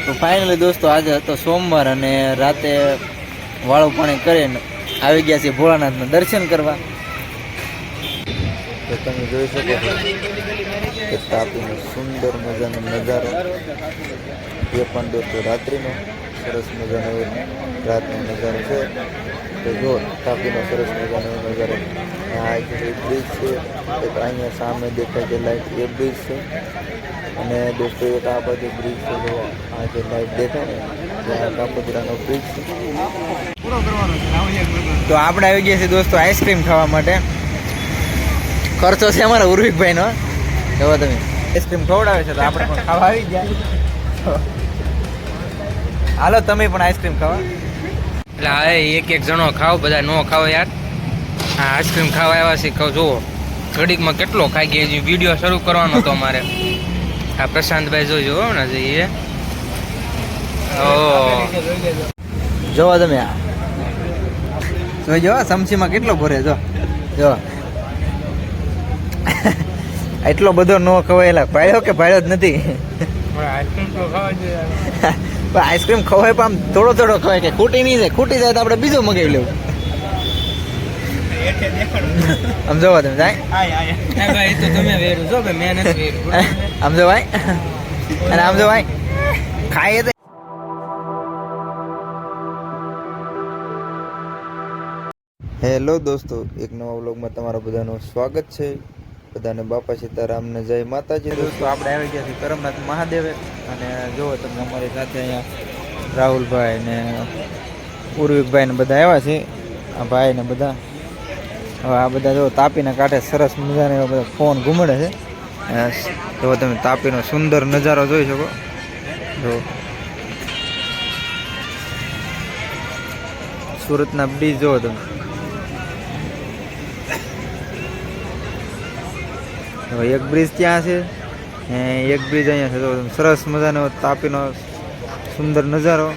તો ફાઇનલી દોસ્તો આજે હતો સોમવાર અને રાતે વાળું પાણી કરીને આવી ગયા છે ભોળાનાથના દર્શન કરવા. તો તમે જોઈ શકો છો કે તાપીનો સુંદર મજાનો નજારો, એ પણ દોસ્તો રાત્રિનો સરસ મજાનો રાતનો નજારો છે. તો જો તાપીનો સરસ મજાનો નજારો. આ એક બ્રિજ છે, એક અહીંયા સામે દેખાય છે લાઈટ, એ બ્રિજ છે. અને દોસ્તો એક આ બાજુ બ્રિજ છે, જો આ જે લાઈટ દેખાય ને ત્યાં કાપોદરાનો બ્રિજ છે. તો આપણે આવી ગયા છીએ દોસ્તો આઈસ્ક્રીમ ખાવા માટે. ખર્ચો છે અમારા ઉર્વિકભાઈનો. જોવો તમે આઈસ્ક્રીમ ખવડાવે છે તો આપણે પણ ખાવા આવી ગયા. હાલો તમે પણ આઈસ્ક્રીમ ખાવા. એટલે હા એક જણો ખાવ, બધા નો ખાવ યાર. હા આઈસ્ક્રીમ ખાવા આવ્યા છે. કહું જુઓ ઘડીકમાં કેટલો ખાઈ ગયા. વિડીયો શરૂ કરવાનો હતો અમારે. આ પ્રશાંતભાઈ જોજો ને જઈએ. જોવો તમે આ જોઈજો સમસીમાં કેટલો ભરે. જો એટલો બધો નો ખવાયેલા. ભાડ્યો કે ભાડ્યો જ નથી. આઈસ્ક્રીમ ખવાય પણ આમ થોડો થોડો ખવાય, કે ખૂટી નહીં જાય. ખૂટી જાય તો આપણે બીજું મગાવી લેવું. આમ જોવા તમે જાય આમ જો ભાઈ, અને આમ જો ભાઈ ખાઈએ તો. હેલો દોસ્તો, એક નવા વ્લોગમાં તમારા બધાનું સ્વાગત છે. બધાને બાપા સીતારામને જય માતાજી. દોસ્તો આપણે આવી ગયા છીએ કરમનાથ મહાદેવે. અને જુઓ તમને અમારી સાથે અહીંયા રાહુલભાઈ ને ઉર્વિકભાઈ ને બધા આવ્યા છે. આ ભાઈ ને બધા. હવે આ બધા જો તાપીના કાંઠે સરસ મજાને એવા બધા ફોન ઘૂમડે છે. તો તમે તાપીનો સુંદર નજારો જોઈ શકો. જો સુરતના બ્રિજ જોવો તમે. એક બ્રિજ ત્યાં છે, એક બ્રિજ અહીંયા છે. તો સરસ મજાનો તાપીનો સુંદર નજારો.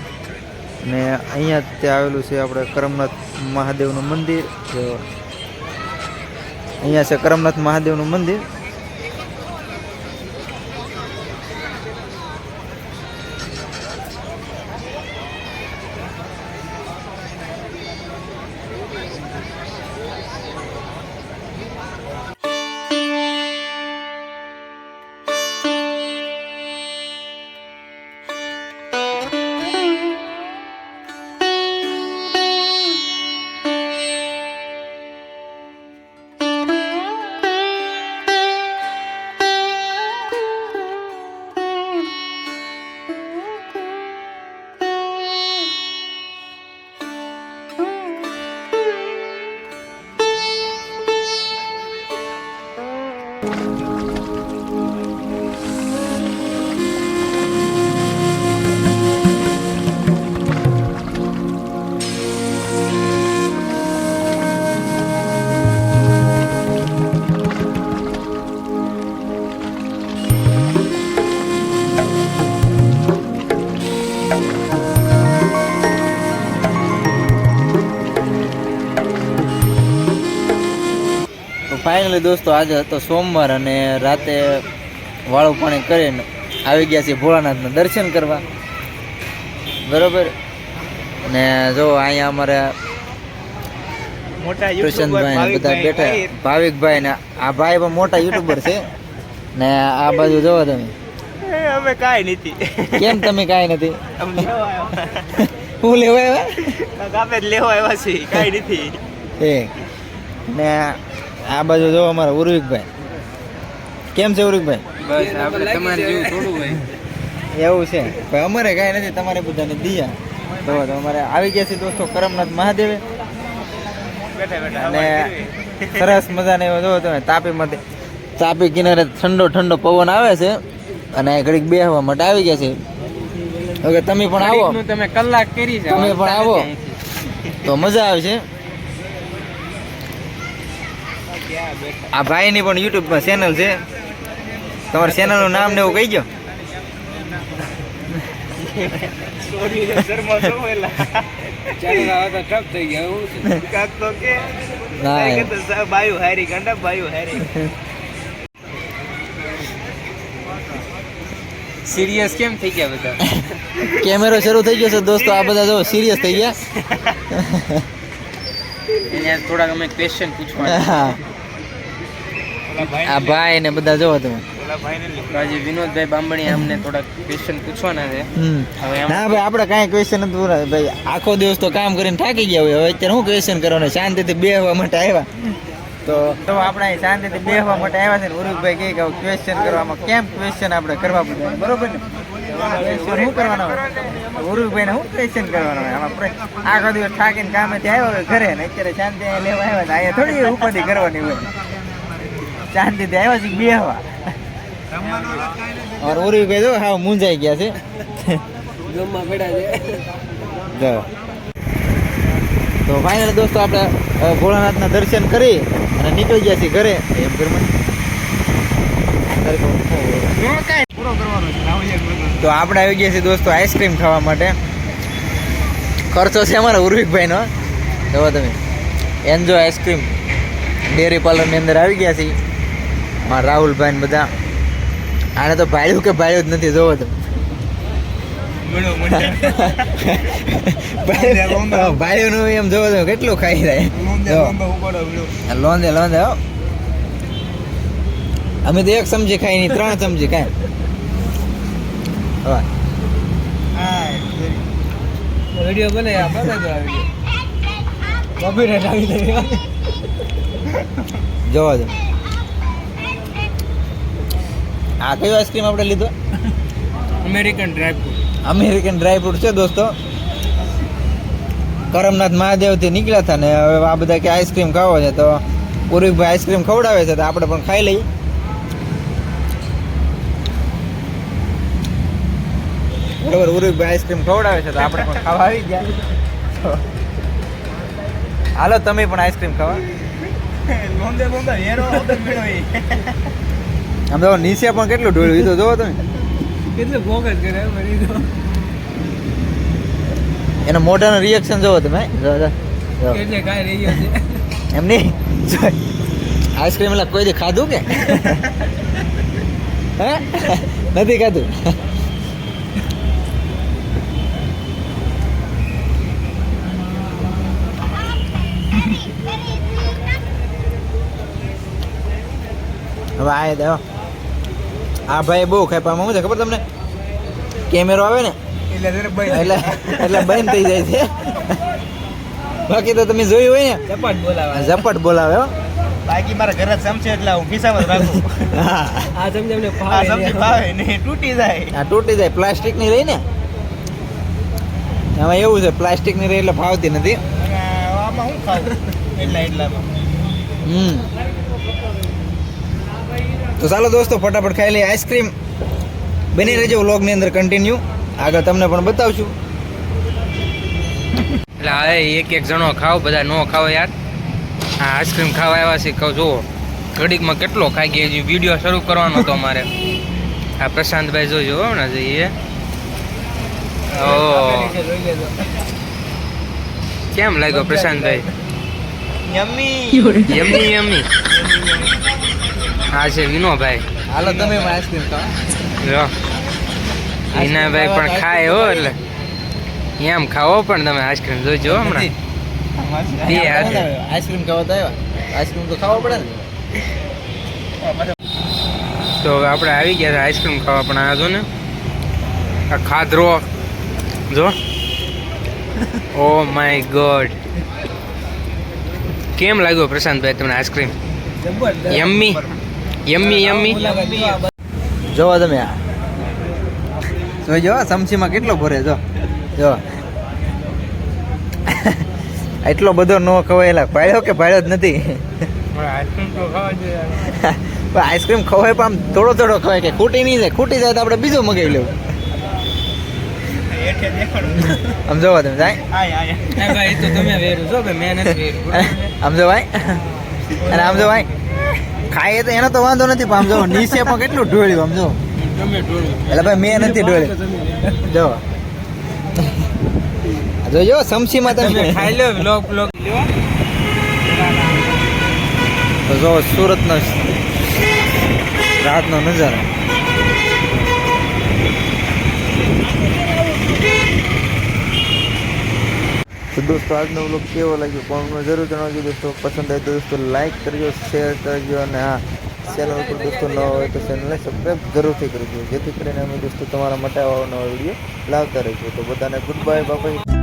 અને અહીંયા ત્યાં આવેલું છે આપણે કરમનાથ મહાદેવનું મંદિર. જો અહીંયા છે કરમનાથ મહાદેવનું મંદિર. ફાઇનલી દોસ્તો આજે હતો સોમવાર અને રાતે વાળું પાણી કરીને આવી ગયા છીએ ભોળાનાથના દર્શન કરવા. બરોબર. અને જો અહીંયા અમારે પ્રશાંતભાઈ બધા બેઠા, ભાવિકભાઈ ને આ ભાઈ પણ મોટા યુટ્યુબર છે. ને આ બાજુ જોવો તમે. અમે કાંઈ નથી. કેમ તમે કાંઈ નથી? હું લેવા આવ્યા? આપણે લેવા આવ્યા છીએ, કાંઈ નથી. ને આ બાજુ જો અમારા ઉર્વિકભાઈ. કેમ છે ઉર્વિકભાઈ? બસ આપણે તમારે જેવું થોડું હોય. એવું છે ભાઈ, અમારે કાંઈ નથી, તમારે બધાને દિયા. તો અમારે આવી ગયા છે દોસ્તો કરમનાથ મહાદેવે. અને સરસ મજાને એવો જોવો તમે તાપીમાંથી. તાપી કિનારે ઠંડો ઠંડો પવન આવે છે અને ઘડીક બેસવા માટે આવી ગયા છે. હવે તમે પણ આવો. તમે કલાક કરી છે, તમે પણ આવો તો મજા આવે છે. આ ભાઈની પણ યુટ્યુબમાં ચેનલ છે. તમારા ચેનલનું નામ ને એવું કહી ગયો. સિરિયસ કેમ થઈ ગયા બધા? કેમેરો શરૂ થઈ ગયો છે દોસ્તો, આ બધા જો સિરિયસ થઈ ગયા. એને થોડાક અમે ક્વેશ્ચન પૂછવાના. આ ભાઈ ને બધા જોવો તમે. આજે વિનોદભાઈ બાંબણી અમને થોડાક ક્વેશ્ચન પૂછવાના છે. હવે એમ ના ભાઈ આપણે કાંઈ ક્વેશ્ચન નથી પૂરા ભાઈ, આખો દિવસ તો કામ કરીને થાકી ગયા હોય. હવે અત્યારે શું ક્વેશ્ચન કરવાનું, શાંતિથી બેસવા માટે આવ્યા. તો આપણે અહીં શાંતિથી બેસવા માટે આવ્યા છે ને ઉરુકભાઈ કહે કે ક્વેશ્ચન કરવામાં કેમ ક્વેશ્ચન આપણે કરવા પડે, બરોબર ને? ક્વેશ્ચન શું કરવાનો હોય ઉરુકભાઈને, શું ક્વેશ્ચન કરવાનો હોય? આપણે આખો દિવસ થાકીને કામેથી આવ્યા હોય ઘરે ને અત્યારે શાંતિ અહીંયા લેવા આવ્યા છે. અહીંયા થોડી ઉપાધિ કરવાની હોય, શાંતિથી આવ્યા છે બેસવા. और ઉરુકભાઈ જો હા મૂંઝાઈ ગયા છે. જમવા પડ્યા છે. તો ફાઇનલ દોસ્તો આપણે ભોળાનાથના દર્શન કરી અને નીકળી ગયા છીએ ઘરે. એમ ઘરમાં તો આપણે આવી ગયા છીએ દોસ્તો આઈસ્ક્રીમ ખાવા માટે. ખર્ચો છે અમારા ઉર્વિકભાઈનો. જોવો તમે, એન્જોય આઈસ્ક્રીમ ડેરી પાર્લરની અંદર આવી ગયા છીએ. મારા રાહુલભાઈ ને બધા. આને તો ભાડ્યું કે ભાડ્યું જ નથી. જોવો તમે, ભાઈઓનું એમ જોવો તો કેટલું ખાઈ જાય. લોંદે લોંદે હો. અમે તો એક ચમચી ખાઈ નહીં, 3 ચમચી ખાય. વિડીયો બને જોવા દો. આ કયો આઈસ્ક્રીમ આપણે લીધો? American dry fruit. અમેરિકન ડ્રાયફ્રૂટ છે દોસ્તો. કરમનાથ મહાદેવથી નીકળ્યા હતા ને હવે આ બધા કે આઈસ્ક્રીમ ખાવો છે તો ઉરુકભાઈ આઈસ્ક્રીમ ખવડાવે છે તો આપણે પણ ખાઈ લઈએ. બરોબર, ઉરુકભાઈ આઈસ્ક્રીમ ખવડાવે છે તો આપણે પણ ખાવા આવી ગયા. હાલો તમે પણ આઈસ્ક્રીમ ખાવા. આમ તો નીચે પણ કેટલું ઢોળ્યું એ તો જોવો તમે. કેટલું ફોકસ કરે એના મોઢાનું રિએક્શન જોવો તમે. એટલે કાંઈ રહી છે એમ નહીં, આઈસ્ક્રીમ એટલે કોઈ દી ખાધું કે હે? નથી ખાધું. હવે આ દો આ ભાઈ બહુ ખાય પણ શું છે ખબર તમને, કેમેરો આવે ને એટલે બંધ થઈ જાય છે. બાકી તો તમે જોયું હોય ને ઝપટ બોલાવે હો. બાકી મારા ઘરે ચમચે એટલે હું ખિસ્સામાં જ રાખું. હા, આ તમને આ ચમચી ભાવે નહીં, તૂટી જાય. આ તૂટી જાય. પ્લાસ્ટિક ની રહી ને આમાં એવું છે, પ્લાસ્ટિક ની રહી એટલે ફાવતી નથી. અને આમાં હું ખાવું એટલામાં. તો ચાલો દોસ્તો ફટાફટ ખાઈ લઈએ આઈસ્ક્રીમ. બની રહેજો વ્લોગની અંદર કન્ટિન્યુ, આગળ તમને પણ બતાવશું. એટલે હવે એક જણો ખાવ, બધા નો ખાવ યાર. હા, આઈસ્ક્રીમ ખાવા આવ્યા છે. કહું જુઓ ઘડીકમાં કેટલો ખાઈ ગયા. વિડીયો શરૂ કરવાનો હતો અમારે. આ પ્રશાંતભાઈ જોજો ને જઈએ. ઓ કેમ લાગ્યો પ્રશાંતભાઈ? Yummy yummy yummy. હા છે વિનોભાઈ. હાલો તમે પણ આઈસ્ક્રીમ ખાવા. જો વિનાભાઈ પણ ખાય હો, એટલે એમ ખાવો પણ તમે આઈસ્ક્રીમ જોઈજો હમણાં. તે હાથે આઈસ્ક્રીમ ખાવા તો આવ્યા, આઈસ્ક્રીમ તો ખાવા પડે ને. તો હવે આપણે આવી ગયા હતા આઈસ્ક્રીમ ખાવા, પણ આ જો ને આ ખાધરો જો. ઓ માય ગોડ, કેમ લાગ્યો પ્રશાંતભાઈ તમને આઈસ્ક્રીમ? Yummy yummy yummy. જોવો તમે, આ જોઈજો ચમચીમાં કેટલો ભરે. જો એટલો બધો નો ખવાયેલા. ભાડ્યો કે ભાડ્યો જ નથી. આઈસ્ક્રીમ તો ખાવા જોઈએ. આઈસ્ક્રીમ ખવાય પણ આમ થોડો થોડો ખવાય કે ખૂટી નહીં જાય. ખૂટી જાય તો આપણે બીજું મગાવી લેવું. આમ જોવો તમે જાય. ભાઈ તો તમે વેરું છો કે મેં નથી વેરું. આમ જો ભાઈ, અને આમ જો ભાઈ ખાઈએ તો એનો તો વાંધો નથી પણ આમ જો નીચે પણ કેટલું ઢોળ્યું. આમ જો તમે ઢોળ્યું. એટલે ભાઈ મેં નથી ઢોળ્યું. જો જોજો સમસીમાં તમે ખાઈ લો બ્લોગ બ્લોગ લ્યો. તો જો સુરતનો રાતનો નજારો. તો દોસ્તો આજનો વ્લોગ કેવો લાગ્યો કોમેન્ટમાં જરૂર જણાવજો દોસ્તો. પસંદ આવે તો દોસ્તો લાઈક કરજો, શેર કરજો અને હા ચેનલ ઉપર દોસ્તો ન હોય તો ચેનલને સબસ્ક્રાઈબ જરૂરથી કરજો, જેથી કરીને અમે દોસ્તો તમારા માટે આવા નવા વિડીયો લાવતા રહીશું. તો બધાને ગુડ બાય, બાય.